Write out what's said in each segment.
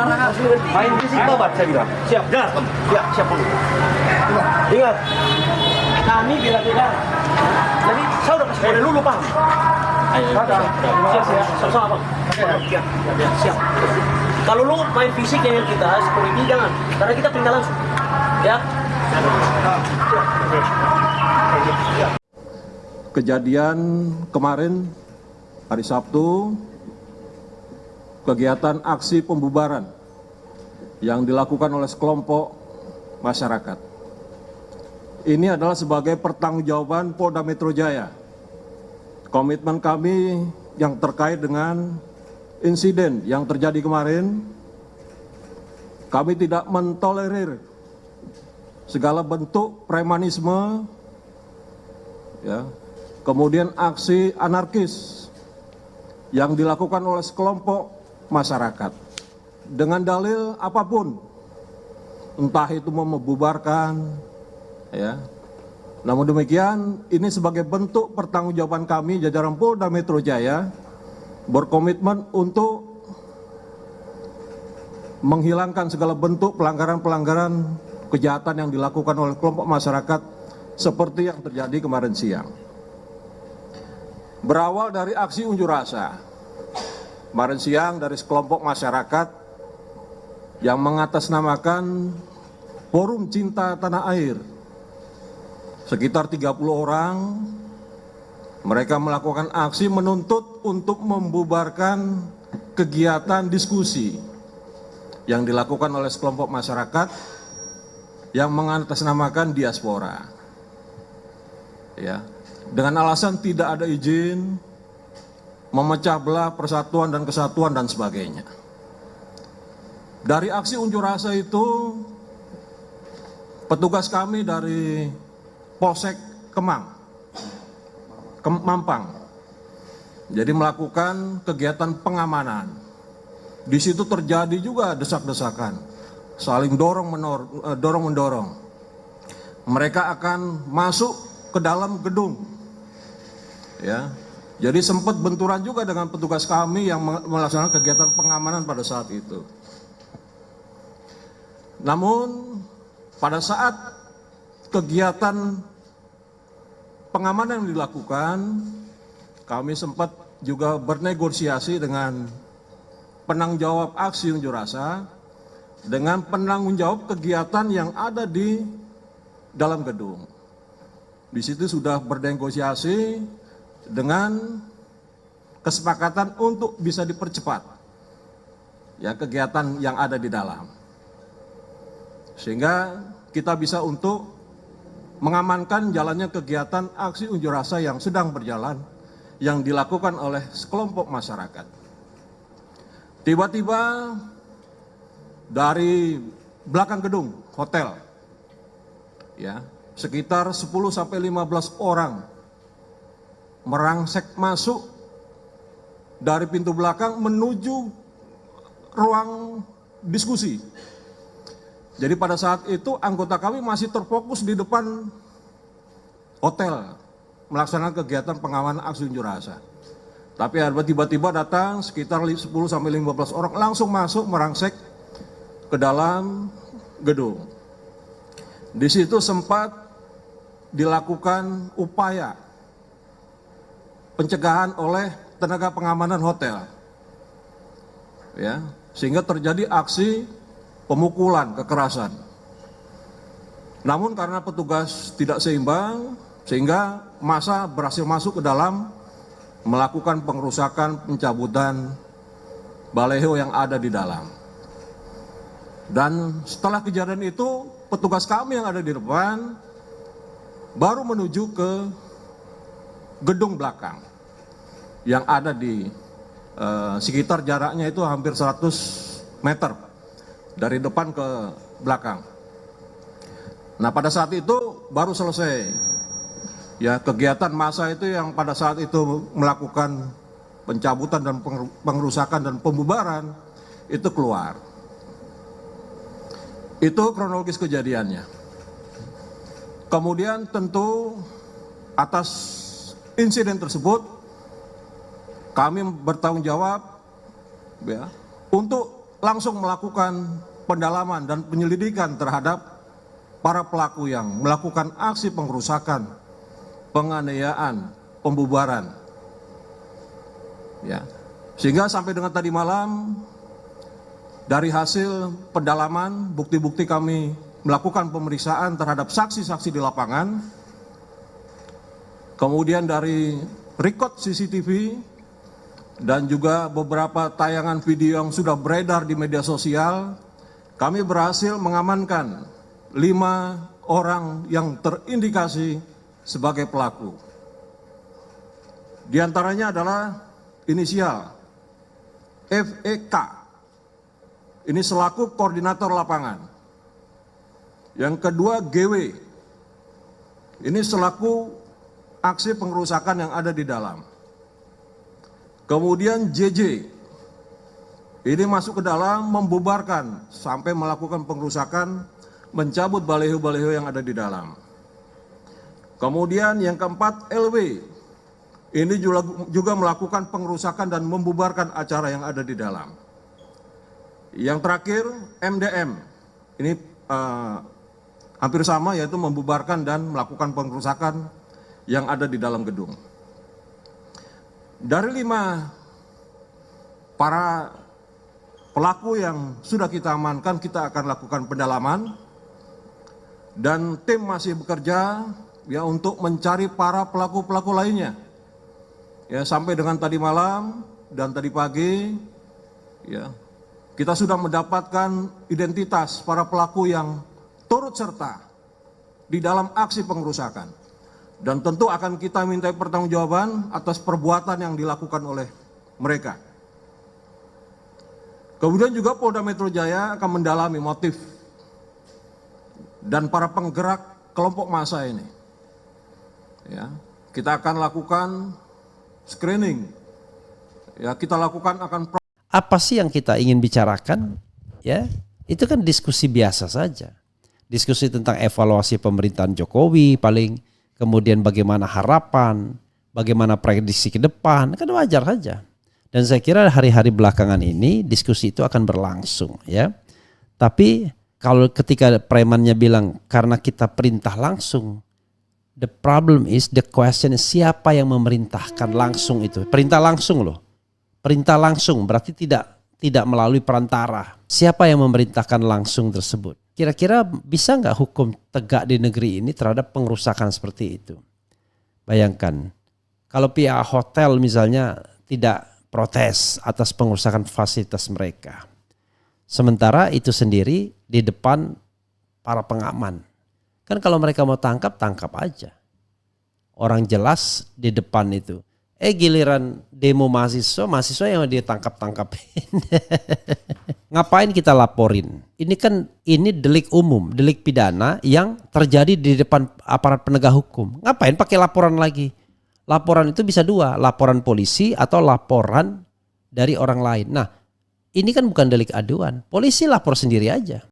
Main fisik tobat saya bilang. Siap. Jelas, Tom. Ya, siap dulu. Ingat, kami bila tidak. Jadi saya udah kasih kode dulu, Pak. Ayo, siap. Sama-sama, Bang. Siap. Kalau lu main fisik dengan kita, security jangan. Karena kita tinggal langsung. Ya. Kejadian kemarin hari Sabtu, kegiatan aksi pembubaran yang dilakukan oleh sekelompok masyarakat. Ini adalah sebagai pertanggungjawaban Polda Metro Jaya. Komitmen kami yang terkait dengan insiden yang terjadi kemarin, kami tidak mentolerir segala bentuk premanisme, ya, kemudian aksi anarkis yang dilakukan oleh sekelompok masyarakat dengan dalil apapun, entah itu membubarkan, ya. Namun demikian, ini sebagai bentuk pertanggungjawaban kami jajaran Polda Metro Jaya berkomitmen untuk menghilangkan segala bentuk pelanggaran-pelanggaran kejahatan yang dilakukan oleh kelompok masyarakat seperti yang terjadi kemarin siang. Berawal dari aksi unjuk rasa kemarin siang dari sekelompok masyarakat yang mengatasnamakan Forum Cinta Tanah Air. Sekitar 30 orang, mereka melakukan aksi menuntut untuk membubarkan kegiatan diskusi yang dilakukan oleh sekelompok masyarakat yang mengatasnamakan diaspora. Ya, dengan alasan tidak ada izin, memecah belah persatuan dan kesatuan dan sebagainya. Dari aksi unjuk rasa itu, petugas kami dari Polsek Mampang, jadi melakukan kegiatan pengamanan. Di situ terjadi juga desak-desakan, saling dorong-mendorong. Mereka akan masuk ke dalam gedung, ya. Jadi sempat benturan juga dengan petugas kami yang melaksanakan kegiatan pengamanan pada saat itu. Namun pada saat kegiatan pengamanan yang dilakukan, kami sempat juga bernegosiasi dengan penanggung jawab aksi unjuk rasa, dengan penanggung jawab kegiatan yang ada di dalam gedung. Di situ sudah bernegosiasi dengan kesepakatan untuk bisa dipercepat, ya, kegiatan yang ada di dalam, sehingga kita bisa untuk mengamankan jalannya kegiatan aksi unjuk rasa yang sedang berjalan, yang dilakukan oleh sekelompok masyarakat. Tiba-tiba dari belakang gedung hotel, ya, sekitar 10-15 orang merangsek masuk dari pintu belakang menuju ruang diskusi. Jadi pada saat itu anggota kami masih terfokus di depan hotel melaksanakan kegiatan pengamanan aksi unjuk rasa. Tapi tiba-tiba datang sekitar 10-15 orang langsung masuk merangsek ke dalam gedung. Di situ sempat dilakukan upaya pencegahan oleh tenaga pengamanan hotel, ya, sehingga terjadi aksi pemukulan, kekerasan. Namun karena petugas tidak seimbang, sehingga massa berhasil masuk ke dalam, melakukan pengerusakan, pencabutan baleho yang ada di dalam. Dan setelah kejadian itu, petugas kami yang ada di depan baru menuju ke gedung belakang yang ada di sekitar jaraknya itu hampir 100 meter dari depan ke belakang. Nah, pada saat itu baru selesai, ya, kegiatan massa itu yang pada saat itu melakukan pencabutan dan pengerusakan dan pembubaran itu keluar. Itu kronologis kejadiannya. Kemudian tentu atas insiden tersebut kami bertanggung jawab, ya, untuk langsung melakukan pendalaman dan penyelidikan terhadap para pelaku yang melakukan aksi pengerusakan, penganiayaan, pembubaran. Ya. Sehingga sampai dengan tadi malam, dari hasil pendalaman, bukti-bukti kami melakukan pemeriksaan terhadap saksi-saksi di lapangan, kemudian dari rekod CCTV, dan juga beberapa tayangan video yang sudah beredar di media sosial, kami berhasil mengamankan 5 orang yang terindikasi sebagai pelaku. Di antaranya adalah inisial FEK, ini selaku koordinator lapangan. Yang kedua GW, ini selaku aksi pengerusakan yang ada di dalam. Kemudian JJ, ini masuk ke dalam membubarkan sampai melakukan pengerusakan, mencabut baliho-baliho yang ada di dalam. Kemudian yang keempat LW, ini juga melakukan pengerusakan dan membubarkan acara yang ada di dalam. Yang terakhir MDM, ini hampir sama, yaitu membubarkan dan melakukan pengerusakan yang ada di dalam gedung. Dari 5 para pelaku yang sudah kita amankan, kita akan lakukan pendalaman. Dan tim masih bekerja ya untuk mencari para pelaku-pelaku lainnya. Ya, sampai dengan tadi malam dan tadi pagi ya, kita sudah mendapatkan identitas para pelaku yang turut serta di dalam aksi pengerusakan. Dan tentu akan kita minta pertanggungjawaban atas perbuatan yang dilakukan oleh mereka. Kemudian juga Polda Metro Jaya akan mendalami motif dan para penggerak kelompok massa ini. Ya, kita akan lakukan screening. Ya, kita lakukan apa sih yang kita ingin bicarakan? Ya, itu kan diskusi biasa saja. Diskusi tentang evaluasi pemerintahan Jokowi paling, kemudian bagaimana harapan, bagaimana prediksi ke depan, kan wajar saja. Dan saya kira hari-hari belakangan ini diskusi itu akan berlangsung, ya. Tapi kalau ketika premannya bilang karena kita perintah langsung, the problem is, the question is siapa yang memerintahkan langsung itu? Perintah langsung loh. Perintah langsung berarti tidak melalui perantara. Siapa yang memerintahkan langsung tersebut? Kira-kira bisa nggak hukum tegak di negeri ini terhadap pengerusakan seperti itu? Bayangkan, kalau pihak hotel misalnya tidak protes atas pengerusakan fasilitas mereka. Sementara itu sendiri di depan para pengaman. Kan kalau mereka mau tangkap, tangkap aja. Orang jelas di depan itu. Giliran demo mahasiswa yang dia tangkap-tangkapin. Ngapain kita laporin? Ini delik umum, delik pidana yang terjadi di depan aparat penegak hukum. Ngapain pakai laporan lagi? Laporan itu bisa 2, laporan polisi atau laporan dari orang lain. Nah, ini kan bukan delik aduan. Polisi lapor sendiri aja.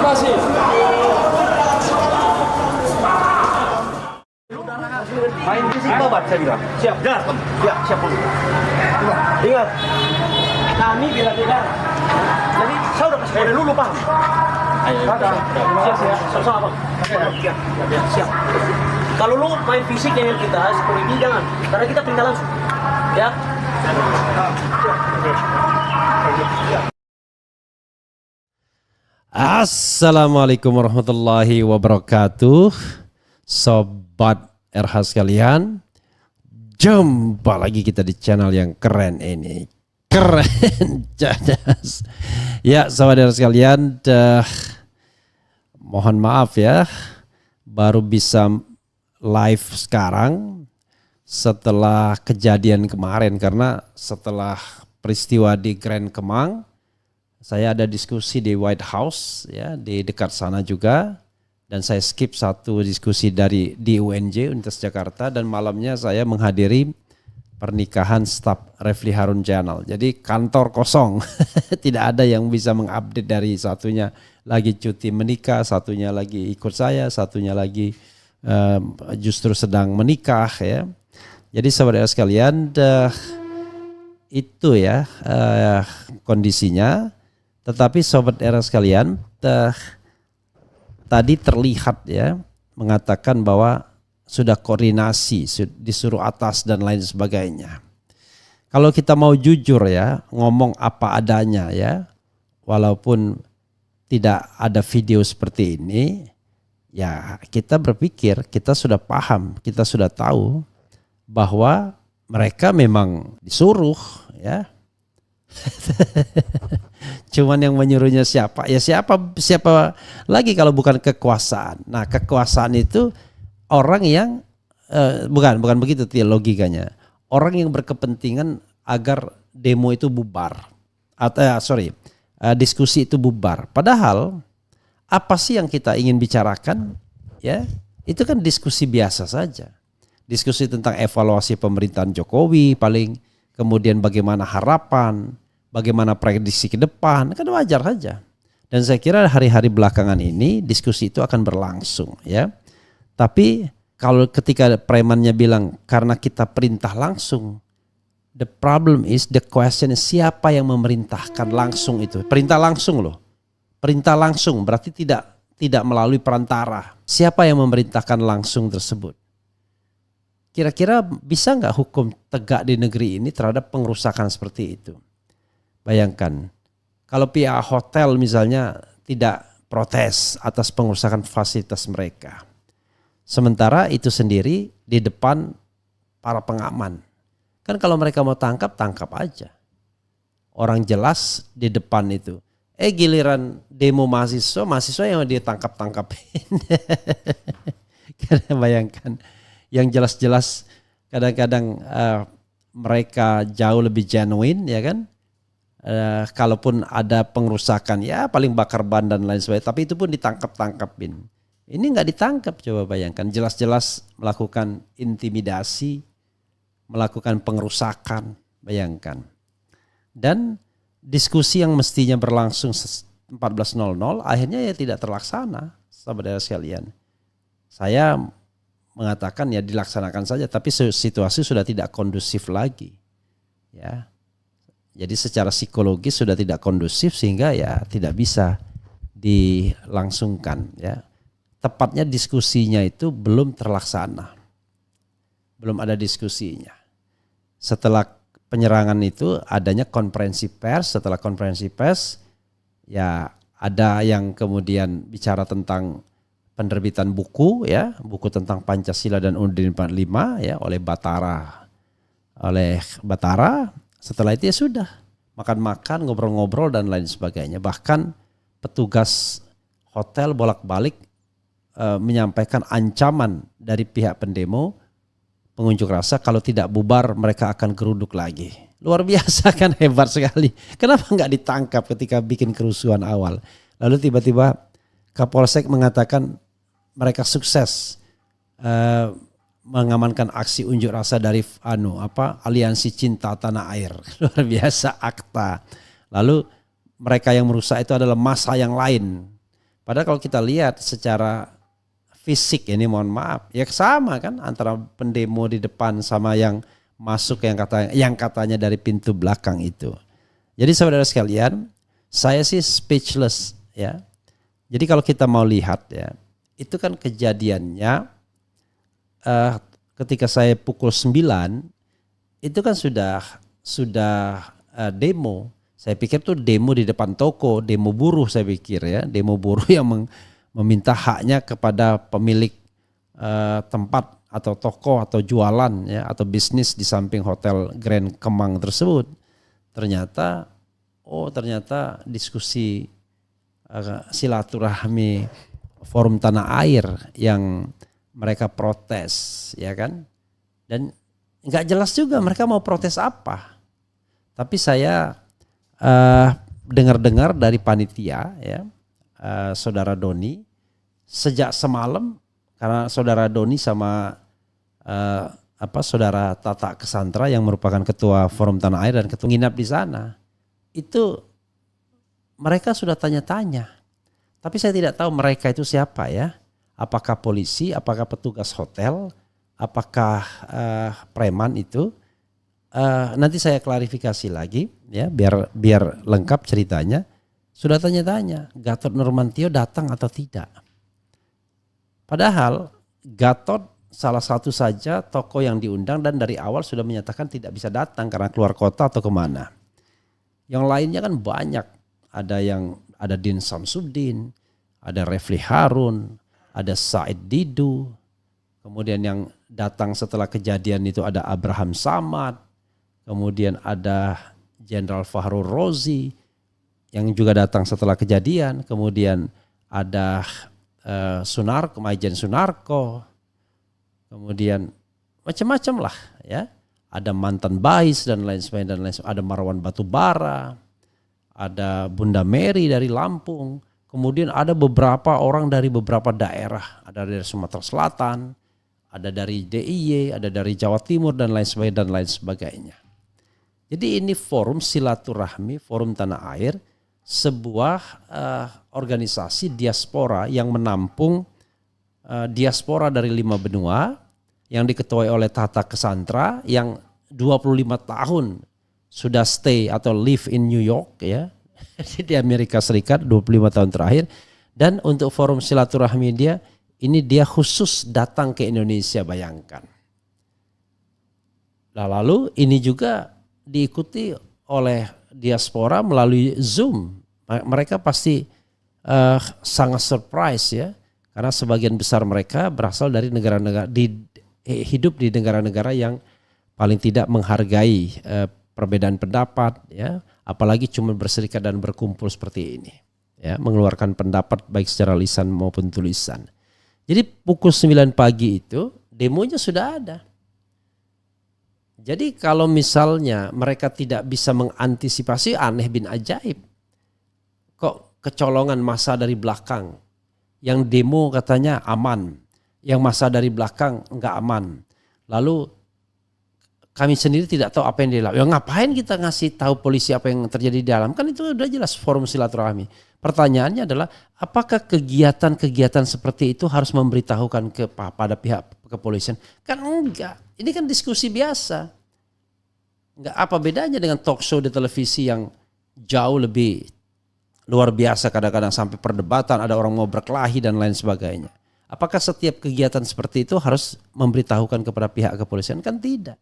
kasih. Main fisik tobat saya bilang. Siap. Jelas. Ya, siap dulu. Ingat, kami bila tidak. Jadi saya udah kasih kode dulu, Bang. Ayo, siap ya. Sama-sama, Bang. Siap. Kalau lu main fisik dengan kita, seperti ini jangan. Karena kita pindah langsung. Ya. Assalamualaikum warahmatullahi wabarakatuh. Sobat RH sekalian, jumpa lagi kita di channel yang keren ini. Keren, cadas. Ya, sobat RH sekalian, mohon maaf ya, baru bisa live sekarang setelah kejadian kemarin, karena setelah peristiwa di Grand Kemang, saya ada diskusi di White House ya, di dekat sana juga, dan saya skip satu diskusi di UNJ Universitas Jakarta, dan malamnya saya menghadiri pernikahan staf Refli Harun Channel. Jadi kantor kosong, tidak ada yang bisa mengupdate, dari satunya lagi cuti menikah, satunya lagi ikut saya, satunya lagi justru sedang menikah ya. Jadi saudara sekalian, itu ya kondisinya. Tetapi sobat era sekalian, tadi terlihat ya, mengatakan bahwa sudah koordinasi, disuruh atas dan lain sebagainya. Kalau kita mau jujur ya, ngomong apa adanya ya, walaupun tidak ada video seperti ini, ya kita berpikir, kita sudah paham, kita sudah tahu bahwa mereka memang disuruh ya. Cuman yang menyuruhnya siapa? Ya siapa lagi kalau bukan kekuasaan. Nah, kekuasaan itu orang yang bukan begitu logikanya. Orang yang berkepentingan agar demo itu bubar, atau diskusi itu bubar. Padahal apa sih yang kita ingin bicarakan? Ya, itu kan diskusi biasa saja. Diskusi tentang evaluasi pemerintahan Jokowi paling, kemudian bagaimana harapan, bagaimana prediksi ke depan, kan wajar saja. Dan saya kira hari-hari belakangan ini diskusi itu akan berlangsung ya. Tapi kalau ketika premannya bilang karena kita perintah langsung, the problem is, the question is, siapa yang memerintahkan langsung itu? Perintah langsung loh. Perintah langsung berarti tidak melalui perantara. Siapa yang memerintahkan langsung tersebut? Kira-kira bisa nggak hukum tegak di negeri ini terhadap pengerusakan seperti itu? Bayangkan, kalau pihak hotel misalnya tidak protes atas pengerusakan fasilitas mereka. Sementara itu sendiri di depan para pengaman. Kan kalau mereka mau tangkap aja. Orang jelas di depan itu. Giliran demo mahasiswa yang ditangkap-tangkapin. Karena bayangkan, yang jelas-jelas kadang-kadang mereka jauh lebih genuine ya kan. Kalaupun ada pengerusakan ya paling bakar ban dan lain sebagainya, tapi itu pun ditangkap-tangkapin. Ini nggak ditangkap, coba bayangkan, jelas-jelas melakukan intimidasi, melakukan pengerusakan, bayangkan. Dan diskusi yang mestinya berlangsung 14.00 akhirnya ya tidak terlaksana, saudara sekalian. Saya mengatakan ya dilaksanakan saja, tapi situasi sudah tidak kondusif lagi. Ya. Jadi secara psikologis sudah tidak kondusif sehingga ya tidak bisa dilangsungkan ya. Tepatnya diskusinya itu belum terlaksana. Belum ada diskusinya. Setelah penyerangan itu adanya konferensi pers, setelah konferensi pers ya ada yang kemudian bicara tentang penerbitan buku ya, buku tentang Pancasila dan Undin 45 ya oleh Batara. Setelah itu ya sudah makan-makan, ngobrol-ngobrol dan lain sebagainya. Bahkan petugas hotel bolak-balik menyampaikan ancaman dari pihak pendemo pengunjuk rasa, kalau tidak bubar mereka akan geruduk lagi. Luar biasa kan, hebat sekali. Kenapa nggak ditangkap ketika bikin kerusuhan awal? Lalu tiba-tiba Kapolsek mengatakan mereka sukses mengamankan aksi unjuk rasa dari Aliansi Cinta Tanah Air. Luar biasa, AKTA. Lalu mereka yang merusak itu adalah massa yang lain. Padahal kalau kita lihat secara fisik ini mohon maaf ya sama kan antara pendemo di depan sama yang masuk yang katanya dari pintu belakang itu. Jadi saudara sekalian, saya sih speechless ya. Jadi kalau kita mau lihat ya, itu kan kejadiannya ketika saya pukul 9 itu kan sudah demo. Saya pikir tuh demo di depan toko, demo buruh saya pikir ya, demo buruh yang meminta haknya kepada pemilik tempat atau toko atau jualan ya atau bisnis di samping hotel Grand Kemang tersebut. Ternyata diskusi silaturahmi Forum Tanah Air yang mereka protes ya kan, dan nggak jelas juga mereka mau protes apa. Tapi saya dengar-dengar dari panitia ya, saudara Doni sejak semalam, karena saudara Doni sama saudara Tata Kesantra yang merupakan ketua Forum Tanah Air dan ketua nginap di sana, itu mereka sudah tanya-tanya. Tapi saya tidak tahu mereka itu siapa ya. Apakah polisi, apakah petugas hotel, apakah preman itu. Nanti saya klarifikasi lagi ya biar lengkap ceritanya. Sudah tanya-tanya Gatot Nurmantio datang atau tidak. Padahal Gatot salah satu saja tokoh yang diundang dan dari awal sudah menyatakan tidak bisa datang karena keluar kota atau kemana. Yang lainnya kan banyak. Ada Din Samsudin, ada Refli Harun, ada Said Didu. Kemudian yang datang setelah kejadian itu ada Abraham Samad. Kemudian ada Jenderal Fahrul Rozi yang juga datang setelah kejadian. Kemudian ada Sunarko, Maijen Sunarko. Kemudian macam-macam lah ya. Ada mantan Bais dan lain sebagainya. Ada Marwan Batubara. Ada Bunda Mary dari Lampung. Kemudian ada beberapa orang dari beberapa daerah. Ada dari Sumatera Selatan. Ada dari DIY. Ada dari Jawa Timur dan lain sebagainya. Jadi ini forum silaturahmi, forum tanah air, sebuah organisasi diaspora yang menampung diaspora dari 5 benua yang diketuai oleh Tata Kesantra yang 25 tahun sudah stay atau live in New York ya di Amerika Serikat 25 tahun terakhir. Dan untuk forum silaturahmi dia khusus datang ke Indonesia, bayangkan. Lalu ini juga diikuti oleh diaspora melalui Zoom. Mereka pasti sangat surprise ya, karena sebagian besar mereka berasal dari negara-negara hidup di negara-negara yang paling tidak menghargai perbedaan pendapat ya, apalagi cuma berserikat dan berkumpul seperti ini ya, mengeluarkan pendapat baik secara lisan maupun tulisan. Jadi pukul 9 pagi itu demonya sudah ada. Jadi kalau misalnya mereka tidak bisa mengantisipasi, aneh bin ajaib. Kok kecolongan massa dari belakang, yang demo katanya aman, yang massa dari belakang enggak aman. Lalu kami sendiri tidak tahu apa yang dilakukan. Ya ngapain kita ngasih tahu polisi apa yang terjadi di dalam? Kan itu udah jelas forum silaturahmi. Pertanyaannya adalah apakah kegiatan-kegiatan seperti itu harus memberitahukan pada pihak kepolisian? Kan enggak. Ini kan diskusi biasa. Enggak apa bedanya dengan talk show di televisi yang jauh lebih luar biasa, kadang-kadang sampai perdebatan, ada orang mau berkelahi dan lain sebagainya. Apakah setiap kegiatan seperti itu harus memberitahukan kepada pihak kepolisian? Kan tidak.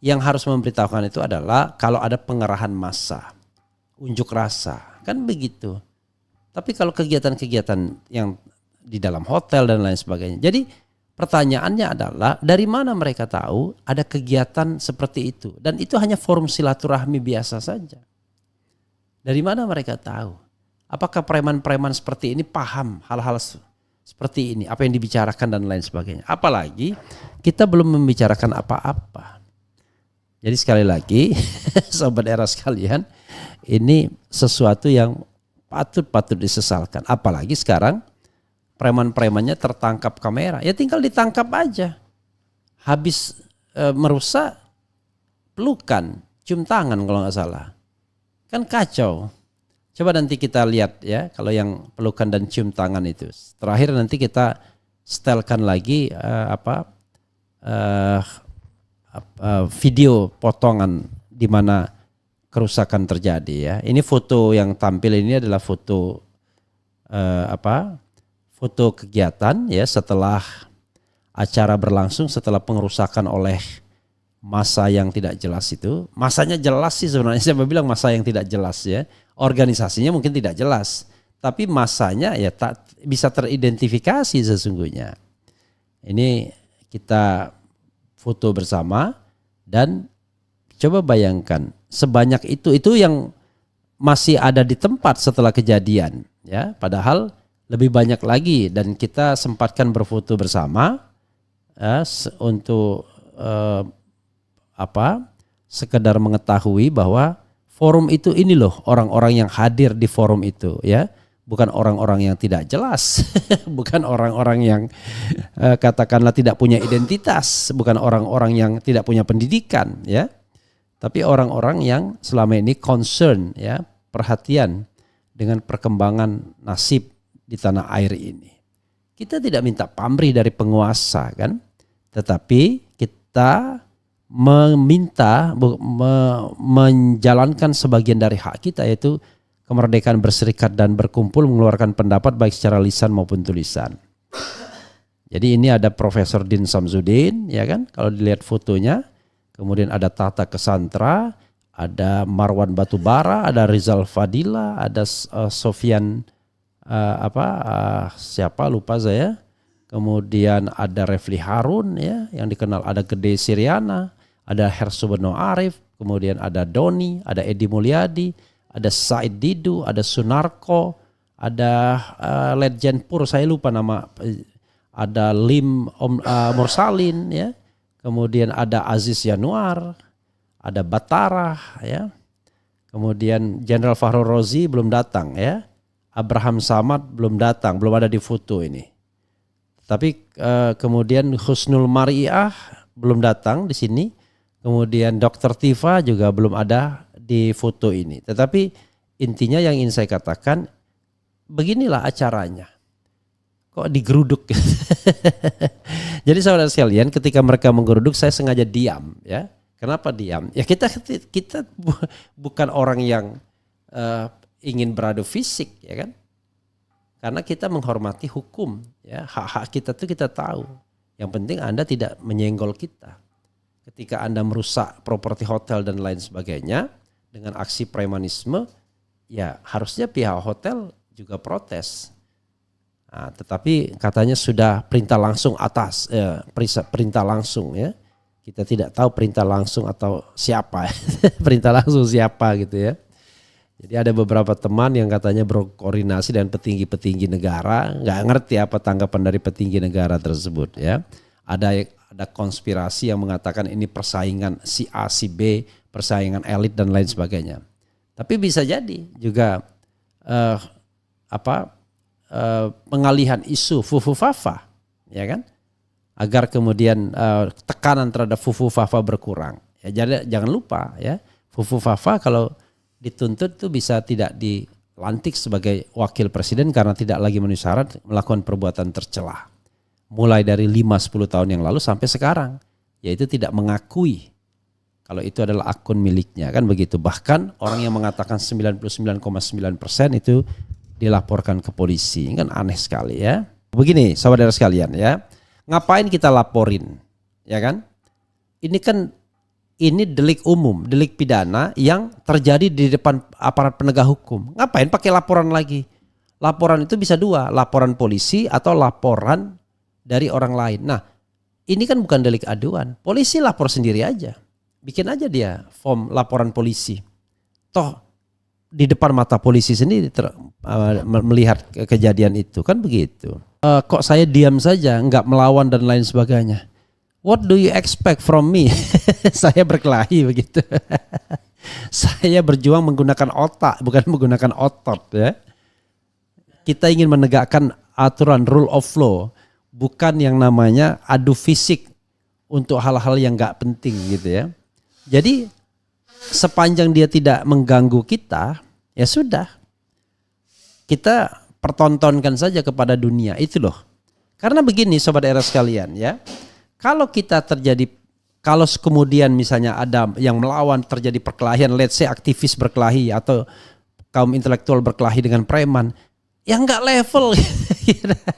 Yang harus memberitahukan itu adalah kalau ada pengerahan massa, unjuk rasa, kan begitu. Tapi kalau kegiatan-kegiatan yang di dalam hotel dan lain sebagainya. Jadi pertanyaannya adalah dari mana mereka tahu ada kegiatan seperti itu? Dan itu hanya forum silaturahmi biasa saja. Dari mana mereka tahu? Apakah preman-preman seperti ini paham hal-hal seperti ini? Apa yang dibicarakan dan lain sebagainya. Apalagi kita belum membicarakan apa-apa. Jadi sekali lagi, sobat era sekalian, ini sesuatu yang patut disesalkan. Apalagi sekarang preman-premannya tertangkap kamera. Ya tinggal ditangkap aja. Habis merusak, pelukan, cium tangan kalau nggak salah. Kan kacau. Coba nanti kita lihat ya, kalau yang pelukan dan cium tangan itu. Terakhir nanti kita setelkan lagi video potongan di mana kerusakan terjadi ya. Ini foto yang tampil ini adalah foto foto kegiatan ya setelah acara berlangsung, setelah pengerusakan oleh massa yang tidak jelas itu. Masanya jelas sih sebenarnya, saya bilang massa yang tidak jelas ya. Organisasinya mungkin tidak jelas, tapi massanya ya tak bisa teridentifikasi sesungguhnya. Ini kita foto bersama dan coba bayangkan sebanyak itu yang masih ada di tempat setelah kejadian ya, padahal lebih banyak lagi, dan kita sempatkan berfoto bersama ya, untuk sekedar mengetahui bahwa forum itu ini loh orang-orang yang hadir di forum itu ya, bukan orang-orang yang tidak jelas, bukan orang-orang yang katakanlah tidak punya identitas, bukan orang-orang yang tidak punya pendidikan ya, tapi orang-orang yang selama ini concern ya, perhatian dengan perkembangan nasib di tanah air ini. Kita tidak minta pamrih dari penguasa kan, tetapi kita meminta menjalankan sebagian dari hak kita, yaitu kemerdekaan berserikat dan berkumpul, mengeluarkan pendapat baik secara lisan maupun tulisan. Jadi ini ada Profesor Din Samsudin ya kan, kalau dilihat fotonya, kemudian ada Tata Kesantra, ada Marwan Batubara, ada Rizal Fadila, ada Sofian siapa lupa saya. Kemudian ada Refli Harun ya, yang dikenal, ada Gede Siriana, ada Hersuberno Arif, kemudian ada Doni, ada Edi Mulyadi, ada Said Didu, ada Sunarko, ada Ledjen Pur, saya lupa nama, ada Lim Mursalin ya, kemudian ada Aziz Yanuar, ada Batara ya, kemudian Jenderal Fahru Rozi belum datang ya, Abraham Samad belum datang, belum ada di foto ini. Tapi kemudian Husnul Mariah belum datang di sini. Kemudian Dr. Tifa juga belum ada di foto ini. Tetapi intinya yang ingin saya katakan, beginilah acaranya. Kok digeruduk? Jadi saudara sekalian, ketika mereka menggeruduk saya sengaja diam ya. Kenapa diam? Ya kita bukan orang yang ingin beradu fisik ya kan. Karena kita menghormati hukum ya, hak-hak kita tuh kita tahu. Yang penting Anda tidak menyenggol kita. Ketika Anda merusak properti hotel dan lain sebagainya dengan aksi premanisme, ya harusnya pihak hotel juga protes. Nah, tetapi katanya sudah perintah langsung atas, perintah langsung ya. Kita tidak tahu perintah langsung atau siapa, perintah langsung siapa gitu ya. Jadi ada beberapa teman yang katanya berkoordinasi dengan petinggi-petinggi negara, nggak ngerti apa tanggapan dari petinggi negara tersebut ya. Ada konspirasi yang mengatakan ini persaingan si A si B, persaingan elit dan lain sebagainya. Tapi bisa jadi juga pengalihan isu Fufu Fafa ya kan, agar kemudian tekanan terhadap Fufu Fafa berkurang. Ya jadi jangan lupa ya, Fufu Fafa kalau dituntut itu bisa tidak dilantik sebagai wakil presiden karena tidak lagi memenuhi syarat melakukan perbuatan tercela. Mulai dari 5-10 tahun yang lalu sampai sekarang, yaitu tidak mengakui kalau itu adalah akun miliknya kan begitu. Bahkan orang yang mengatakan 99,9% itu dilaporkan ke polisi, kan aneh sekali ya. Begini saudara sekalian ya, ngapain kita laporin ya kan? Ini delik umum, delik pidana yang terjadi di depan aparat penegak hukum. Ngapain pakai laporan lagi? Laporan itu bisa dua, laporan polisi atau laporan dari orang lain. Nah, ini kan bukan delik aduan. Polisi lapor sendiri aja. Bikin aja dia form laporan polisi. Toh di depan mata polisi sendiri melihat kejadian itu, kan begitu. Kok saya diam saja, nggak melawan dan lain sebagainya. What do you expect from me? Saya berkelahi begitu. Saya berjuang menggunakan otak, bukan menggunakan otot ya. Kita ingin menegakkan aturan rule of law, bukan yang namanya adu fisik untuk hal-hal yang gak penting gitu ya. Jadi sepanjang dia tidak mengganggu kita, ya sudah. kita pertontonkan saja kepada dunia itu loh. Karena begini sobat era sekalian ya, kalau kalau kemudian misalnya ada yang melawan, terjadi perkelahian, let's say aktivis berkelahi atau kaum intelektual berkelahi dengan preman, ya nggak level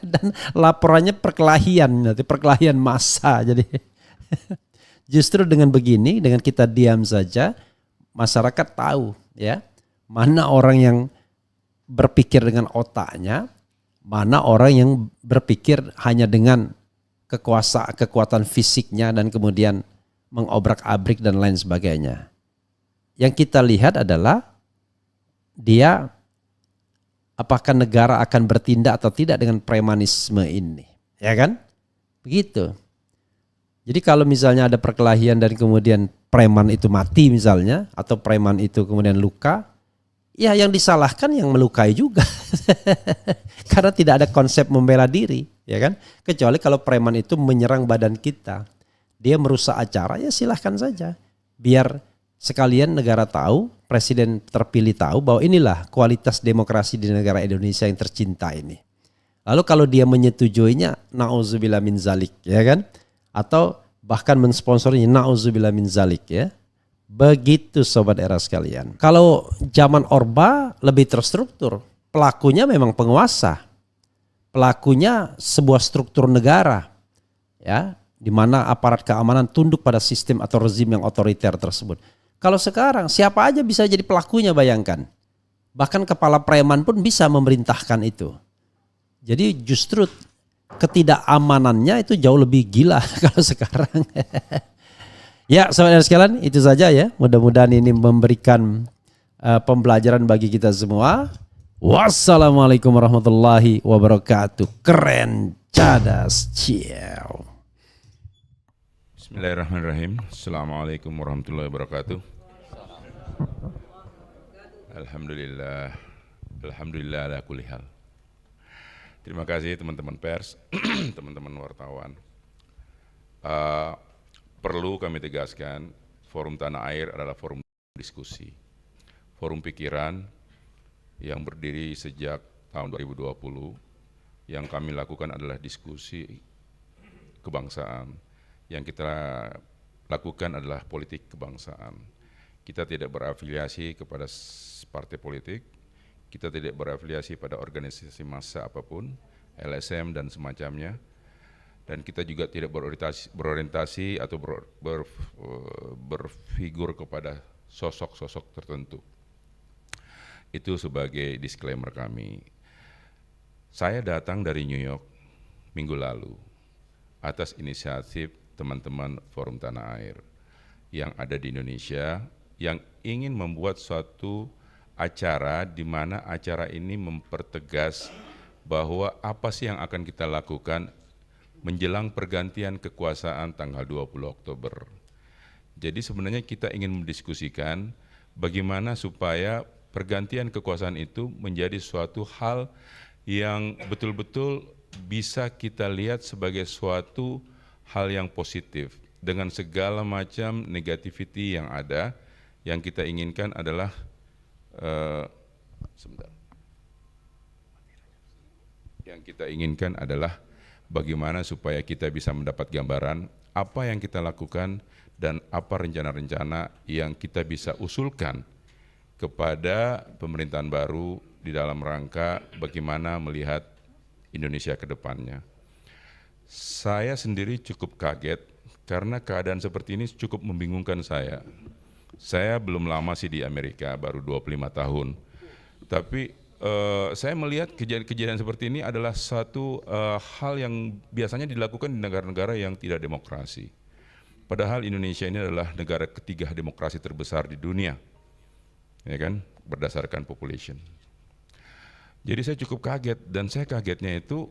dan laporannya perkelahian, nanti perkelahian massa. Jadi justru dengan begini, dengan kita diam saja, masyarakat tahu ya mana orang yang berpikir dengan otaknya, mana orang yang berpikir hanya dengan kekuatan fisiknya dan kemudian mengobrak-abrik dan lain sebagainya. Yang kita lihat adalah dia apakah negara akan bertindak atau tidak dengan premanisme ini, ya kan? Begitu. Jadi kalau misalnya ada perkelahian dan kemudian preman itu mati misalnya, atau preman itu kemudian luka, ya yang disalahkan yang melukai juga. Karena tidak ada konsep membela diri, ya kan? Kecuali kalau preman itu menyerang badan kita, dia merusak acara, ya silahkan saja. Biar sekalian negara tahu, presiden terpilih tahu bahwa inilah kualitas demokrasi di negara Indonesia yang tercinta ini. Lalu kalau dia menyetujuinya, na'udzubillah min zalik, ya kan? Atau bahkan mensponsorinya, na'udzubillah min zalik, ya. Begitu sobat era sekalian. Kalau zaman Orba lebih terstruktur, pelakunya memang penguasa. Pelakunya sebuah struktur negara, ya, di mana aparat keamanan tunduk pada sistem atau rezim yang otoriter tersebut. Kalau sekarang siapa aja bisa jadi pelakunya, bayangkan. Bahkan kepala preman pun bisa memerintahkan itu. Jadi justru ketidakamanannya itu jauh lebih gila kalau sekarang. Ya, saudara sekalian, itu saja ya. Mudah-mudahan ini memberikan pembelajaran bagi kita semua. Wassalamualaikum warahmatullahi wabarakatuh. Keren, cadas, ciao. Bismillahirrahmanirrahim. Assalamualaikum warahmatullahi wabarakatuh. Alhamdulillah. Alhamdulillah ala kulli hal. Terima kasih teman-teman pers, teman-teman wartawan. Perlu kami tegaskan, Forum Tanah Air adalah forum diskusi, forum pikiran yang berdiri sejak tahun 2020. Yang kami lakukan adalah diskusi kebangsaan. Yang kita lakukan adalah politik kebangsaan. Kita tidak berafiliasi kepada partai politik, kita tidak berafiliasi pada organisasi massa apapun, LSM dan semacamnya, dan kita juga tidak berorientasi atau berfigur kepada sosok-sosok tertentu. Itu sebagai disclaimer kami. Saya datang dari New York minggu lalu atas inisiatif teman-teman Forum Tanah Air yang ada di Indonesia yang ingin membuat suatu acara di mana acara ini mempertegas bahwa apa sih yang akan kita lakukan menjelang pergantian kekuasaan tanggal 20 Oktober. Jadi sebenarnya kita ingin mendiskusikan bagaimana supaya pergantian kekuasaan itu menjadi suatu hal yang betul-betul bisa kita lihat sebagai suatu hal yang positif dengan segala macam negativity yang ada. Yang kita inginkan adalah bagaimana supaya kita bisa mendapat gambaran apa yang kita lakukan dan apa rencana-rencana yang kita bisa usulkan kepada pemerintahan baru di dalam rangka bagaimana melihat Indonesia ke depannya. Saya sendiri cukup kaget karena keadaan seperti ini cukup membingungkan saya. Saya belum lama sih di Amerika, baru 25 tahun. Tapi saya melihat kejadian seperti ini adalah satu hal yang biasanya dilakukan di negara-negara yang tidak demokrasi. Padahal Indonesia ini adalah negara ketiga demokrasi terbesar di dunia, ya kan, berdasarkan population. Jadi saya cukup kaget, dan saya kagetnya itu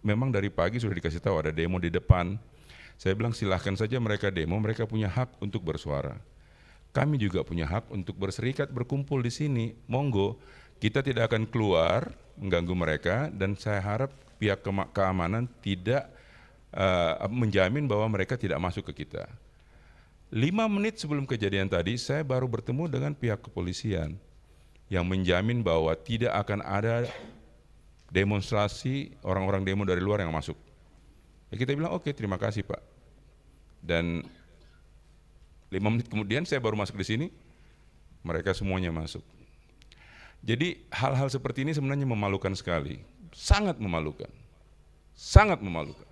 memang dari pagi sudah dikasih tahu ada demo di depan. Saya bilang silahkan saja mereka demo, mereka punya hak untuk bersuara. Kami juga punya hak untuk berserikat, berkumpul di sini, monggo. Kita tidak akan keluar mengganggu mereka, dan saya harap pihak keamanan tidak menjamin bahwa mereka tidak masuk ke kita. 5 menit sebelum kejadian tadi, saya baru bertemu dengan pihak kepolisian. yang menjamin bahwa tidak akan ada demonstrasi orang-orang demo dari luar yang masuk. Ya kita bilang oke, terima kasih Pak. Dan 5 menit kemudian saya baru masuk di sini, mereka semuanya masuk. Jadi hal-hal seperti ini sebenarnya memalukan sekali, sangat memalukan, sangat memalukan.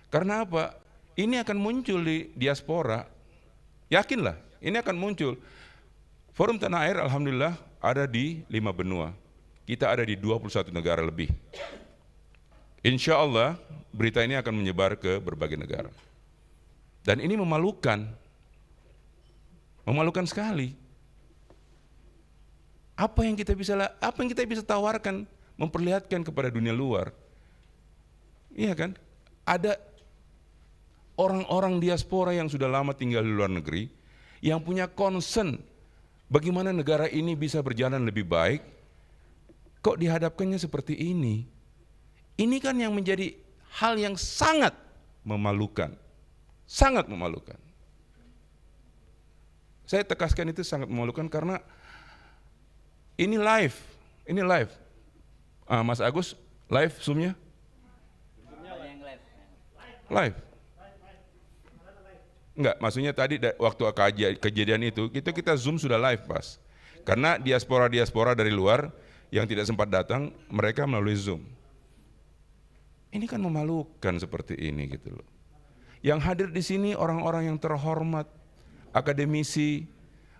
Karena apa? Ini akan muncul di diaspora, yakinlah ini akan muncul. Forum Tanah Air alhamdulillah ada di 5 benua, kita ada di 21 negara lebih. Insya Allah berita ini akan menyebar ke berbagai negara. Dan ini memalukan sekali. Apa yang kita bisa tawarkan, memperlihatkan kepada dunia luar? Iya kan? Ada orang-orang diaspora yang sudah lama tinggal di luar negeri, yang punya concern bagaimana negara ini bisa berjalan lebih baik, kok dihadapkannya seperti ini? Ini kan yang menjadi hal yang sangat memalukan, sangat memalukan. Saya tegaskan itu sangat memalukan karena ini live. Mas Agus, live Zoom-nya? Live. Enggak, maksudnya tadi waktu kejadian itu, kita Zoom sudah live pas. Karena diaspora dari luar yang tidak sempat datang, mereka melalui Zoom. Ini kan memalukan seperti ini gitu loh. Yang hadir di sini orang-orang yang terhormat, akademisi,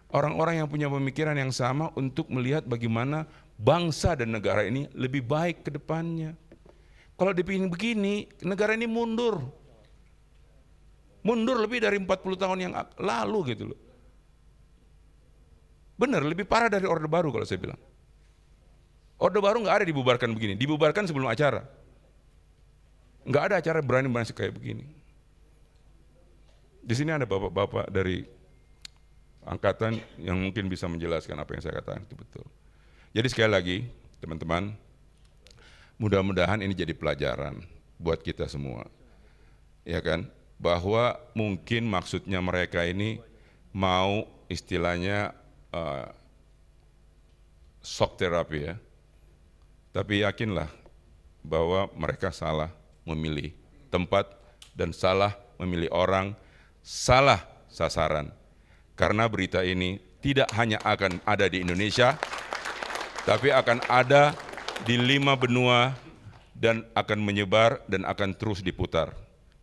orang-orang yang punya pemikiran yang sama untuk melihat bagaimana bangsa dan negara ini lebih baik ke depannya. Kalau dipingin begini, negara ini mundur. Mundur lebih dari 40 tahun yang lalu gitu loh. Benar, lebih parah dari Orde Baru kalau saya bilang. Orde Baru nggak ada dibubarkan begini, dibubarkan sebelum acara. Nggak ada acara berani kayak begini. Di sini ada bapak-bapak dari angkatan yang mungkin bisa menjelaskan apa yang saya katakan itu betul. Jadi sekali lagi, teman-teman, mudah-mudahan ini jadi pelajaran buat kita semua. Ya kan? Bahwa mungkin maksudnya mereka ini mau istilahnya shock terapi ya. Tapi yakinlah bahwa mereka salah memilih tempat dan salah memilih orang, salah sasaran. Karena berita ini tidak hanya akan ada di Indonesia, tapi akan ada di 5 benua dan akan menyebar dan akan terus diputar.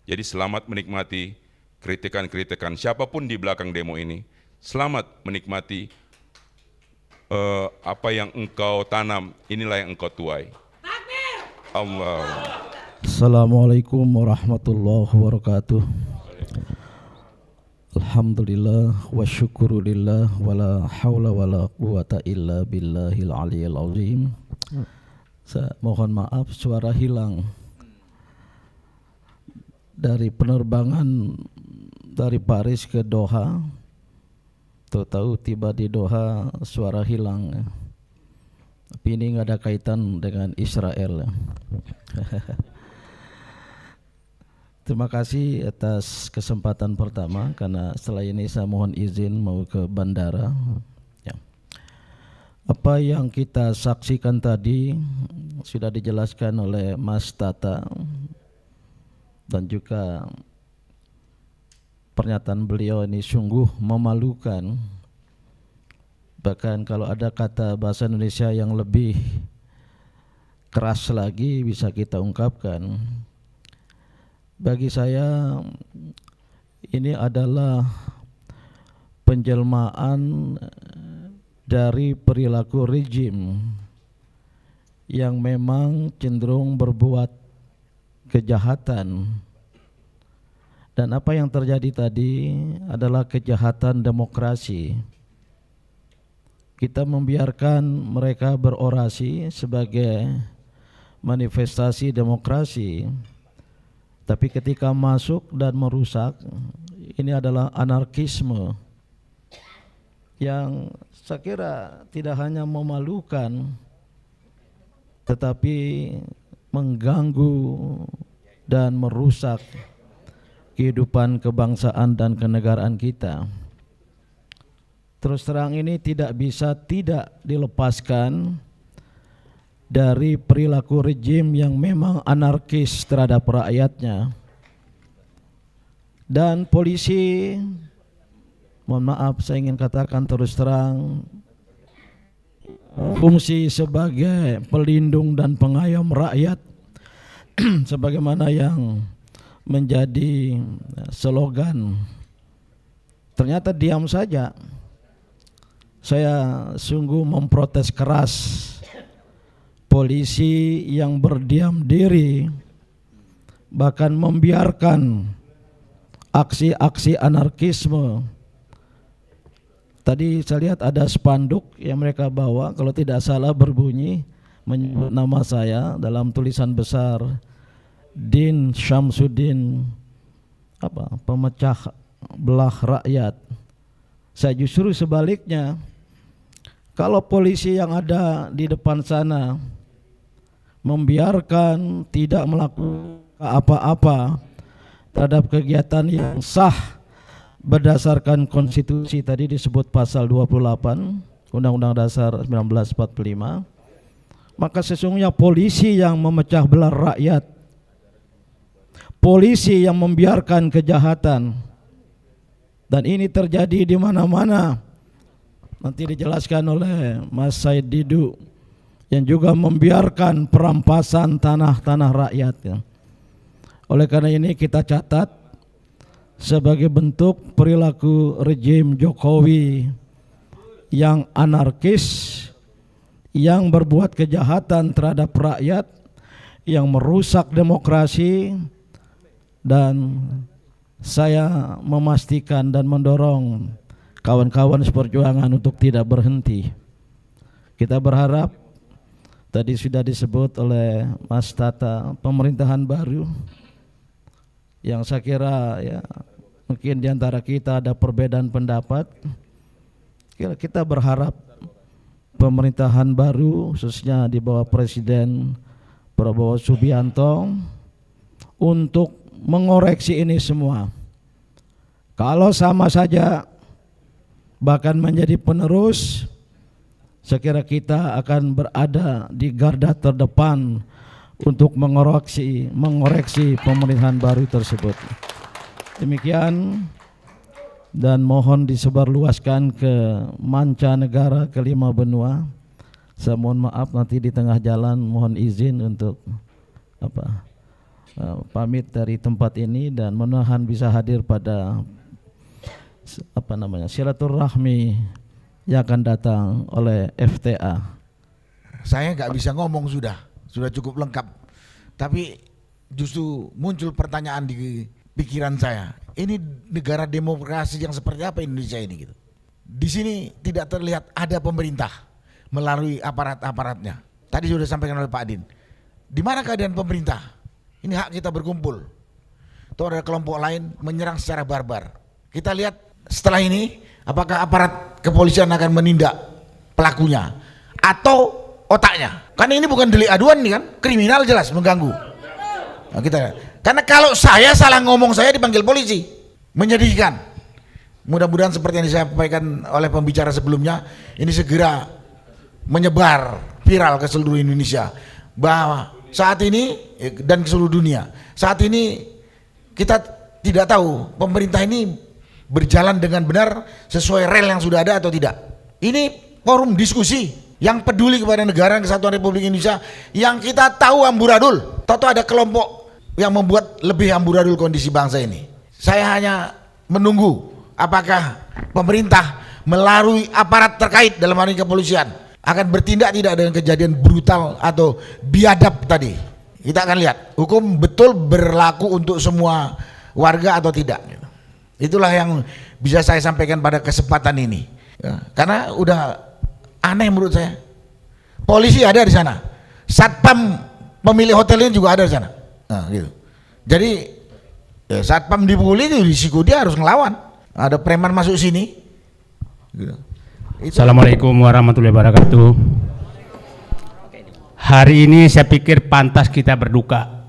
Jadi selamat menikmati kritikan-kritikan siapapun di belakang demo ini. Selamat menikmati apa yang engkau tanam, inilah yang engkau tuai. Allah. Assalamualaikum warahmatullahi wabarakatuh. Alhamdulillah wa syukurulillah wala hawla wala quwata illa billahil aliyil azim. Mohon maaf suara hilang. Dari penerbangan dari Paris ke Doha, tahu tiba di Doha suara hilang. Tapi ini nggak ada kaitan dengan Israel. Terima kasih atas kesempatan pertama, karena setelah ini saya mohon izin mau ke bandara. Ya. Apa yang kita saksikan tadi sudah dijelaskan oleh Mas Tata, dan juga pernyataan beliau ini sungguh memalukan. Bahkan kalau ada kata bahasa Indonesia yang lebih keras lagi bisa kita ungkapkan. Bagi saya ini adalah penjelmaan dari perilaku rejim yang memang cenderung berbuat kejahatan, dan apa yang terjadi tadi adalah kejahatan demokrasi. Kita membiarkan mereka berorasi sebagai manifestasi demokrasi, tapi ketika masuk dan merusak, ini adalah anarkisme yang saya kira tidak hanya memalukan, tetapi mengganggu dan merusak kehidupan kebangsaan dan kenegaraan kita. terus terang ini tidak bisa tidak dilepaskan dari perilaku rejim yang memang anarkis terhadap rakyatnya. Dan polisi, mohon maaf saya ingin katakan terus terang, fungsi sebagai pelindung dan pengayom rakyat sebagaimana yang menjadi slogan, ternyata diam saja. Saya sungguh memprotes keras polisi yang berdiam diri, bahkan membiarkan aksi-aksi anarkisme. Tadi saya lihat ada spanduk yang mereka bawa, kalau tidak salah berbunyi menyebut nama saya dalam tulisan besar, Din Syamsuddin, pemecah belah rakyat. Saya justru sebaliknya, kalau polisi yang ada di depan sana membiarkan, tidak melakukan apa-apa terhadap kegiatan yang sah berdasarkan konstitusi, tadi disebut pasal 28 Undang-Undang Dasar 1945, maka sesungguhnya polisi yang memecah belah rakyat, polisi yang membiarkan kejahatan, dan ini terjadi di mana-mana. Nanti dijelaskan oleh Mas Said Didu, yang juga membiarkan perampasan tanah-tanah rakyat. Oleh karena ini kita catat sebagai bentuk perilaku rejim Jokowi yang anarkis, yang berbuat kejahatan terhadap rakyat, yang merusak demokrasi. Dan saya memastikan dan mendorong kawan-kawan seperjuangan untuk tidak berhenti. Kita berharap, tadi sudah disebut oleh Mas Tata, pemerintahan baru yang saya kira ya mungkin di antara kita ada perbedaan pendapat. Kita berharap pemerintahan baru khususnya di bawah Presiden Prabowo Subianto untuk mengoreksi ini semua. Kalau sama saja bahkan menjadi penerus, saya kira kita akan berada di garda terdepan untuk mengoreksi pemerintahan baru tersebut. Demikian, dan mohon disebarluaskan ke mancanegara, ke 5 benua. Saya mohon maaf nanti di tengah jalan, mohon izin untuk pamit dari tempat ini dan menahan bisa hadir pada silaturahmi yang akan datang oleh FTA. Saya nggak bisa ngomong, sudah cukup lengkap. Tapi justru muncul pertanyaan di pikiran saya. Ini negara demokrasi yang seperti apa Indonesia ini gitu. Di sini tidak terlihat ada pemerintah melalui aparat-aparatnya. Tadi sudah disampaikan oleh Pak Din. Di mana keadaan pemerintah? Ini hak kita berkumpul. Atau ada kelompok lain menyerang secara barbar. Kita lihat setelah ini apakah aparat kepolisian akan menindak pelakunya atau otaknya. Karena ini bukan delik aduan nih kan, kriminal jelas mengganggu. Nah, karena kalau saya salah ngomong saya dipanggil polisi, menyedihkan. Mudah-mudahan seperti yang disampaikan oleh pembicara sebelumnya, ini segera menyebar viral ke seluruh Indonesia bahwa saat ini dan ke seluruh dunia, saat ini kita tidak tahu pemerintah ini berjalan dengan benar sesuai rel yang sudah ada atau tidak. Ini forum diskusi yang peduli kepada negara kesatuan Republik Indonesia yang kita tahu amburadul. Tahu ada kelompok yang membuat lebih amburadul kondisi bangsa ini. Saya hanya menunggu apakah pemerintah melalui aparat terkait dalam hal ini kepolisian akan bertindak tidak dengan kejadian brutal atau biadab tadi. Kita akan lihat hukum betul berlaku untuk semua warga atau tidak. Itulah yang bisa saya sampaikan pada kesempatan ini. Ya, karena udah aneh menurut saya. Polisi ada di sana, satpam pemilik hotel ini juga ada di sana. Nah, gitu. Jadi ya, satpam dipukuli itu risiko dia harus ngelawan. Ada preman masuk sini. Gitu. Assalamualaikum warahmatullahi wabarakatuh. Hari ini saya pikir pantas kita berduka.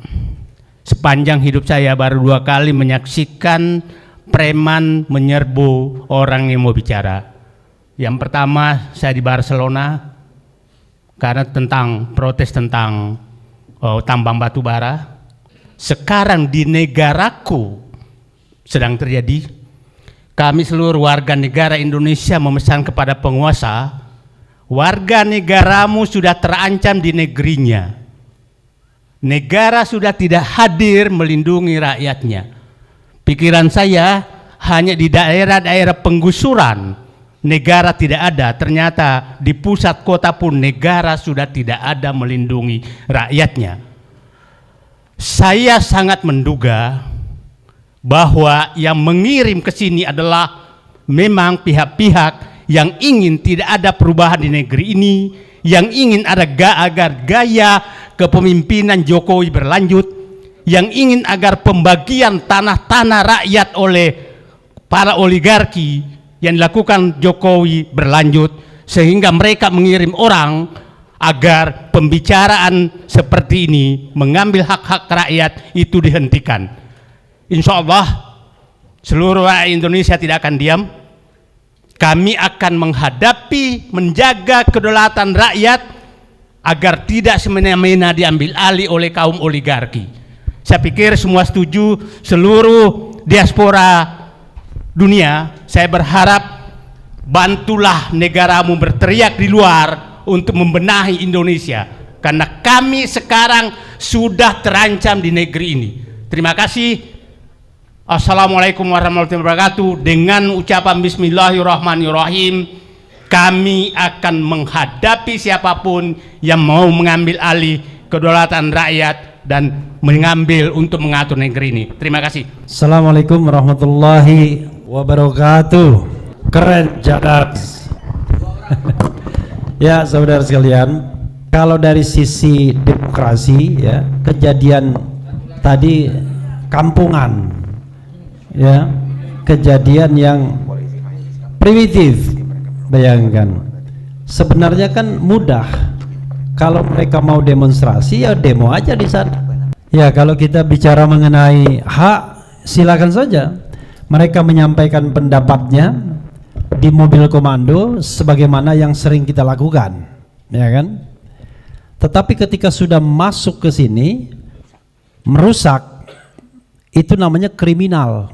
Sepanjang hidup saya baru 2 kali menyaksikan preman menyerbu orang yang mau bicara. Yang pertama, saya di Barcelona karena protes tentang tambang batu bara. Sekarang di negaraku sedang terjadi. Kami seluruh warga negara Indonesia memesan kepada penguasa, warga negaramu sudah terancam di negerinya. Negara sudah tidak hadir melindungi rakyatnya. Pikiran saya hanya di daerah-daerah penggusuran negara tidak ada, ternyata di pusat kota pun negara sudah tidak ada melindungi rakyatnya. Saya sangat menduga bahwa yang mengirim ke sini adalah memang pihak-pihak yang ingin tidak ada perubahan di negeri ini, yang ingin ada agar gaya kepemimpinan Jokowi berlanjut, yang ingin agar pembagian tanah-tanah rakyat oleh para oligarki yang dilakukan Jokowi berlanjut, sehingga mereka mengirim orang agar pembicaraan seperti ini mengambil hak-hak rakyat itu dihentikan. Insya Allah seluruh rakyat Indonesia tidak akan diam. Kami akan menghadapi, menjaga kedaulatan rakyat agar tidak semena-mena diambil alih oleh kaum oligarki. Saya pikir semua setuju, seluruh diaspora dunia. Saya berharap bantulah negaramu berteriak di luar untuk membenahi Indonesia, karena kami sekarang sudah terancam di negeri ini. Terima kasih. Assalamualaikum warahmatullahi wabarakatuh. Dengan ucapan bismillahirrahmanirrahim, kami akan menghadapi siapapun yang mau mengambil alih kedaulatan rakyat dan mengambil untuk mengatur negeri ini. Terima kasih. Assalamualaikum warahmatullahi wabarakatuh. Keren Jadak. Ya saudara sekalian, kalau dari sisi demokrasi ya, kejadian tadi kampungan ya, kejadian yang primitif. Bayangkan, sebenarnya kan mudah. Kalau mereka mau demonstrasi ya demo aja di sana. Ya kalau kita bicara mengenai hak, silakan saja mereka menyampaikan pendapatnya di mobil komando sebagaimana yang sering kita lakukan, ya kan? Tetapi ketika sudah masuk ke sini merusak, itu namanya kriminal.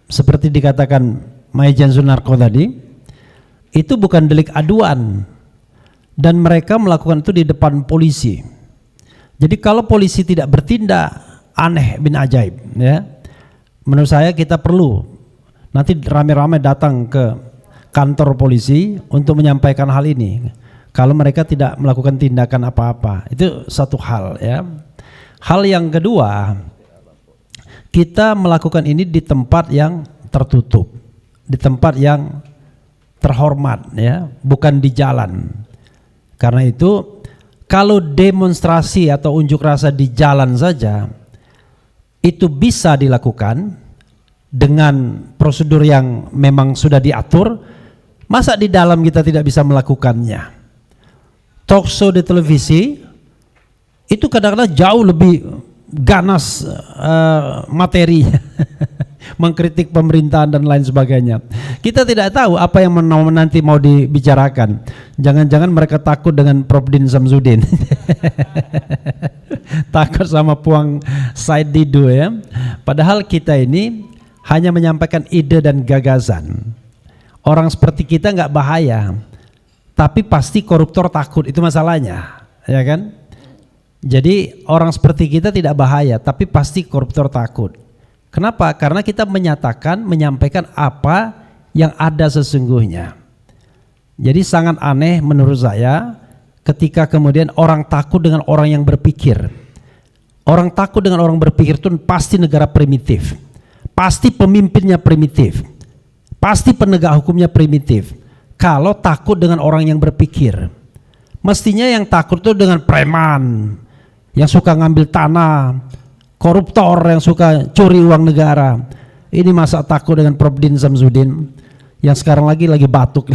Seperti dikatakan Maijen Sunarko tadi, itu bukan delik aduan, dan mereka melakukan itu di depan polisi. Jadi kalau polisi tidak bertindak, aneh bin ajaib ya. Menurut saya kita perlu nanti rame-rame datang ke kantor polisi untuk menyampaikan hal ini. Kalau mereka tidak melakukan tindakan apa-apa, itu satu hal ya. Hal yang kedua, kita melakukan ini di tempat yang tertutup, di tempat yang terhormat ya, bukan di jalan. Karena itu kalau demonstrasi atau unjuk rasa di jalan saja itu bisa dilakukan dengan prosedur yang memang sudah diatur, masa di dalam kita tidak bisa melakukannya? Talkshow di televisi itu kadang-kadang jauh lebih ganas materi mengkritik pemerintahan dan lain sebagainya. Kita tidak tahu apa yang nanti mau dibicarakan. Jangan-jangan mereka takut dengan Prof. Din Samsudin. Takut sama Puang Said Didu ya. Padahal kita ini hanya menyampaikan ide dan gagasan. Orang seperti kita nggak bahaya, tapi pasti koruptor takut, itu masalahnya, ya kan? Jadi orang seperti kita tidak bahaya, tapi pasti koruptor takut. Kenapa? Karena kita menyampaikan apa yang ada sesungguhnya. Jadi sangat aneh menurut saya ketika kemudian orang takut dengan orang yang berpikir. Orang takut dengan orang berpikir itu pasti negara primitif, pasti pemimpinnya primitif, pasti penegak hukumnya primitif. Kalau takut dengan orang yang berpikir, mestinya yang takut itu dengan preman yang suka ngambil tanah, koruptor yang suka curi uang negara. Ini masa takut dengan Prof. Din Samsudin yang sekarang lagi batuk.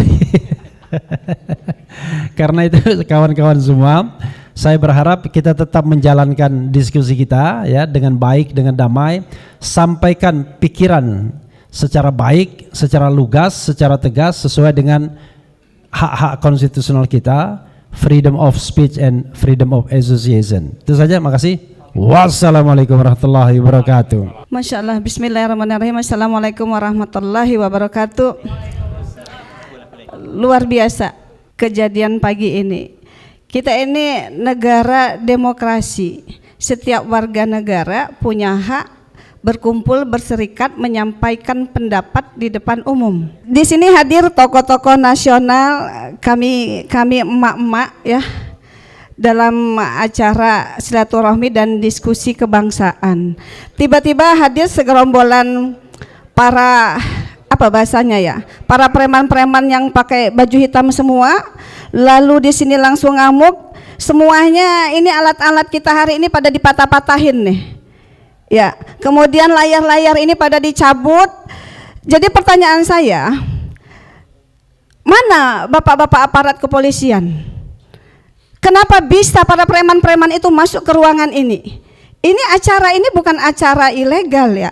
Karena itu kawan-kawan semua, saya berharap kita tetap menjalankan diskusi kita ya dengan baik, dengan damai, sampaikan pikiran secara baik, secara lugas, secara tegas sesuai dengan hak-hak konstitusional kita, freedom of speech and freedom of association. Itu saja, makasih. Wassalamualaikum warahmatullahi wabarakatuh. Masya Allah, bismillahirrahmanirrahim. Assalamualaikum warahmatullahi wabarakatuh. Luar biasa kejadian pagi ini. Kita ini negara demokrasi. Setiap warga negara punya hak berkumpul, berserikat, menyampaikan pendapat di depan umum. Di sini hadir tokoh-tokoh nasional, kami emak-emak ya, dalam acara silaturahmi dan diskusi kebangsaan. Tiba-tiba hadir segerombolan para, apa bahasanya ya, para preman-preman yang pakai baju hitam semua, lalu di sini langsung ngamuk. Semuanya ini alat-alat kita hari ini pada dipatah-patahin nih. Ya, kemudian layar-layar ini pada dicabut. Jadi pertanyaan saya, mana bapak-bapak aparat kepolisian? Kenapa bisa para preman-preman itu masuk ke ruangan ini? Ini acara ini bukan acara ilegal ya.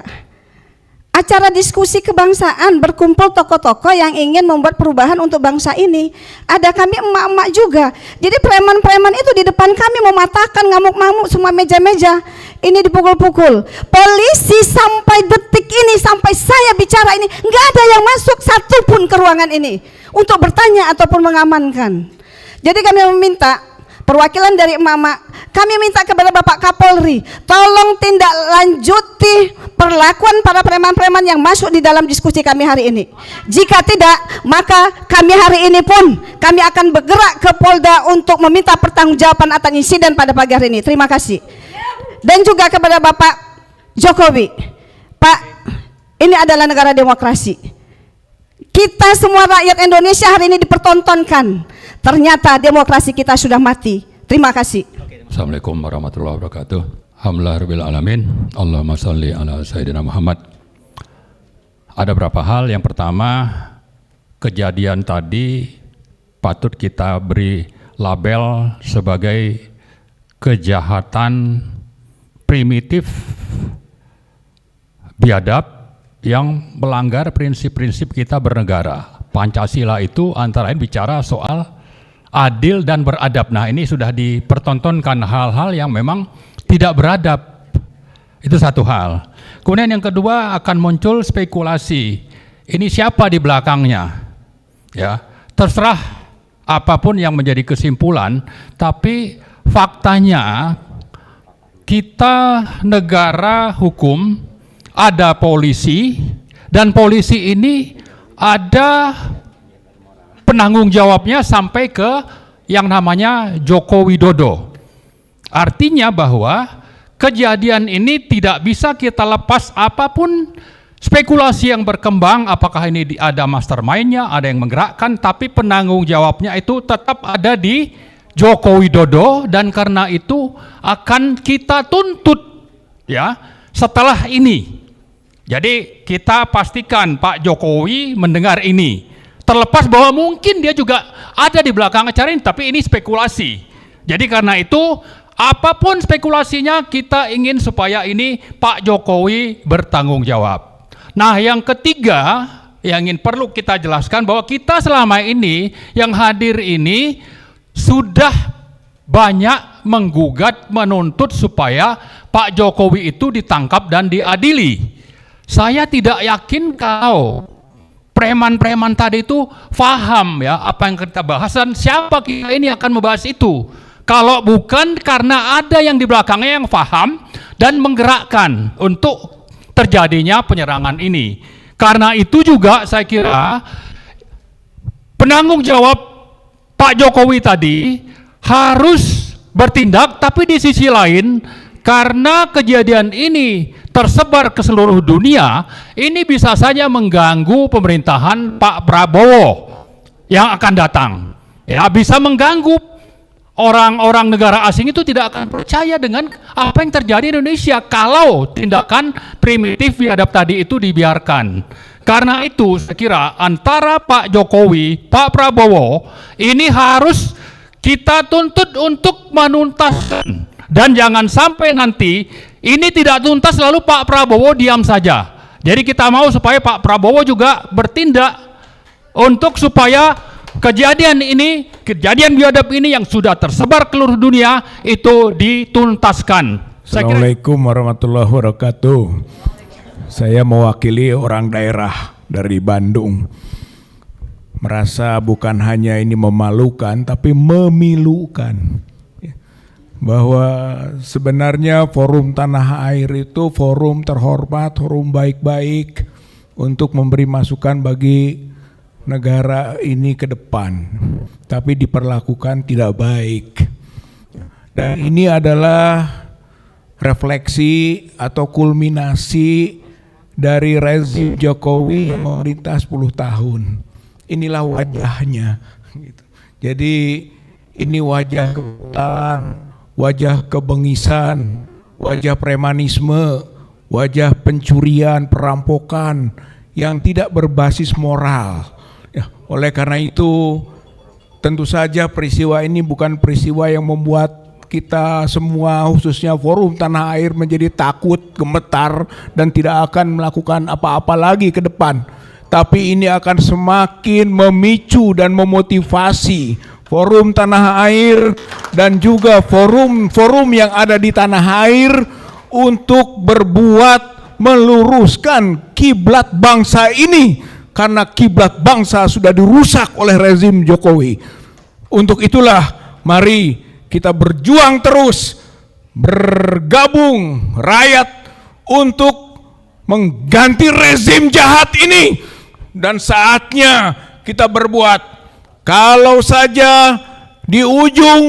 Acara diskusi kebangsaan, berkumpul tokoh-tokoh yang ingin membuat perubahan untuk bangsa ini. Ada kami emak-emak juga. Jadi preman-preman itu di depan kami mematahkan, ngamuk-ngamuk semua meja-meja. Ini dipukul-pukul. Polisi sampai detik ini, sampai saya bicara ini, nggak ada yang masuk satupun ke ruangan ini untuk bertanya ataupun mengamankan. Jadi kami meminta, perwakilan dari emak-emak, kami minta kepada Bapak Kapolri, tolong tindak lanjuti perlakuan para preman-preman yang masuk di dalam diskusi kami hari ini. Jika tidak, maka kami hari ini pun kami akan bergerak ke Polda untuk meminta pertanggungjawaban atas insiden pada pagi hari ini. Terima kasih. Dan juga kepada Bapak Jokowi, Pak, ini adalah negara demokrasi. Kita semua rakyat Indonesia hari ini dipertontonkan. Ternyata demokrasi kita sudah mati. Terima kasih. Assalamualaikum warahmatullahi wabarakatuh. Alhamdulillahirabbil alamin. Allahumma shalli ala sayyidina Muhammad. Ada beberapa hal. Yang pertama, kejadian tadi patut kita beri label sebagai kejahatan primitif, biadab yang melanggar prinsip-prinsip kita bernegara. Pancasila itu antara lain bicara soal adil dan beradab. Nah, ini sudah dipertontonkan hal-hal yang memang tidak beradab. Itu satu hal. Kemudian yang kedua akan muncul spekulasi. Ini siapa di belakangnya? Ya, terserah apapun yang menjadi kesimpulan, tapi faktanya kita negara hukum, ada polisi, dan polisi ini ada penanggung jawabnya sampai ke yang namanya Joko Widodo. Artinya bahwa kejadian ini tidak bisa kita lepas apapun spekulasi yang berkembang, apakah ini ada mastermind-nya, ada yang menggerakkan, tapi penanggung jawabnya itu tetap ada di Joko Widodo, dan karena itu akan kita tuntut ya setelah ini. Jadi kita pastikan Pak Jokowi mendengar ini. Terlepas bahwa mungkin dia juga ada di belakang acara ini, tapi ini spekulasi. Jadi karena itu apapun spekulasinya, kita ingin supaya ini Pak Jokowi bertanggung jawab. Nah, yang ketiga yang ingin perlu kita jelaskan bahwa kita selama ini yang hadir ini sudah banyak menggugat, menuntut supaya Pak Jokowi itu ditangkap dan diadili. Saya tidak yakin kalau preman-preman tadi itu paham ya apa yang kita bahas, dan siapa kita ini akan membahas itu. Kalau bukan karena ada yang di belakangnya yang paham dan menggerakkan untuk terjadinya penyerangan ini. Karena itu juga saya kira penanggung jawab Pak Jokowi tadi harus bertindak, tapi di sisi lain karena kejadian ini tersebar ke seluruh dunia, ini bisa saja mengganggu pemerintahan Pak Prabowo yang akan datang. Ya, bisa mengganggu orang-orang negara asing itu tidak akan percaya dengan apa yang terjadi di Indonesia kalau tindakan primitif biadab tadi itu dibiarkan. Karena itu saya kira antara Pak Jokowi, Pak Prabowo ini harus kita tuntut untuk menuntaskan, dan jangan sampai nanti ini tidak tuntas lalu Pak Prabowo diam saja. Jadi kita mau supaya Pak Prabowo juga bertindak untuk supaya kejadian ini, kejadian biadab ini yang sudah tersebar ke seluruh dunia itu dituntaskan. Assalamualaikum warahmatullahi wabarakatuh. Saya mewakili orang daerah dari Bandung. Merasa bukan hanya ini memalukan, tapi memilukan. Bahwa sebenarnya forum tanah air itu forum terhormat, forum baik-baik untuk memberi masukan bagi negara ini ke depan. Tapi diperlakukan tidak baik. Dan ini adalah refleksi atau kulminasi dari rezim Jokowi yang memerintah 10 tahun. Inilah wajahnya. Jadi ini wajah kebutalan, wajah kebengisan, wajah premanisme, wajah pencurian, perampokan yang tidak berbasis moral. Ya, oleh karena itu tentu saja peristiwa ini bukan peristiwa yang membuat kita semua khususnya forum tanah air menjadi takut, gemetar dan tidak akan melakukan apa-apa lagi ke depan. Tapi ini akan semakin memicu dan memotivasi forum tanah air dan juga forum-forum yang ada di tanah air untuk berbuat meluruskan kiblat bangsa ini, karena kiblat bangsa sudah dirusak oleh rezim Jokowi. Untuk itulah mari kita berjuang terus, bergabung rakyat untuk mengganti rezim jahat ini. Dan saatnya kita berbuat. Kalau saja di ujung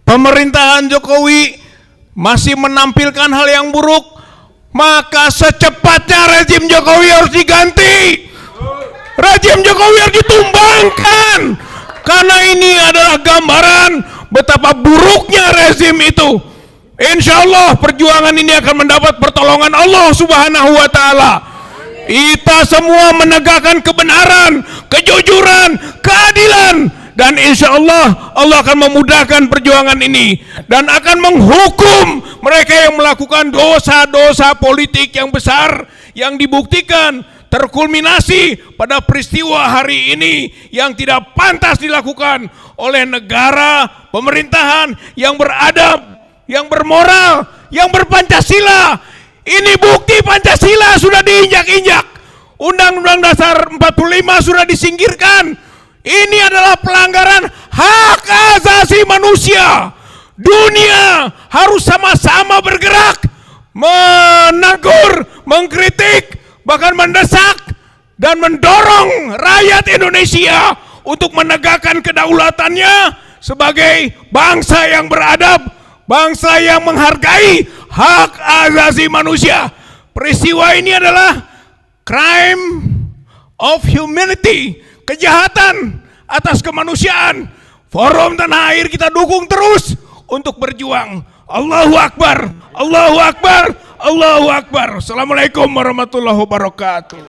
pemerintahan Jokowi masih menampilkan hal yang buruk, maka secepatnya rezim Jokowi harus diganti. Rezim Jokowi harus ditumbangkan. Karena ini adalah gambaran betapa buruknya rezim itu. Insya Allah perjuangan ini akan mendapat pertolongan Allah Subhanahu wa Ta'ala. Kita semua menegakkan kebenaran, kejujuran, keadilan, dan insya Allah Allah akan memudahkan perjuangan ini dan akan menghukum mereka yang melakukan dosa-dosa politik yang besar yang dibuktikan terkulminasi pada peristiwa hari ini yang tidak pantas dilakukan oleh negara pemerintahan yang beradab, yang bermoral, yang berpancasila. Ini bukti Pancasila sudah diinjak-injak. Undang-Undang Dasar 45 sudah disingkirkan. Ini adalah pelanggaran hak asasi manusia. Dunia harus sama-sama bergerak, menegur, mengkritik, bahkan mendesak dan mendorong rakyat Indonesia untuk menegakkan kedaulatannya sebagai bangsa yang beradab, bangsa yang menghargai hak asasi manusia. Peristiwa ini adalah crime of humanity, kejahatan atas kemanusiaan. Forum Tanah Air kita dukung terus untuk berjuang. Allahu Akbar, Allahu Akbar, Allahu Akbar. Assalamualaikum warahmatullahi wabarakatuh.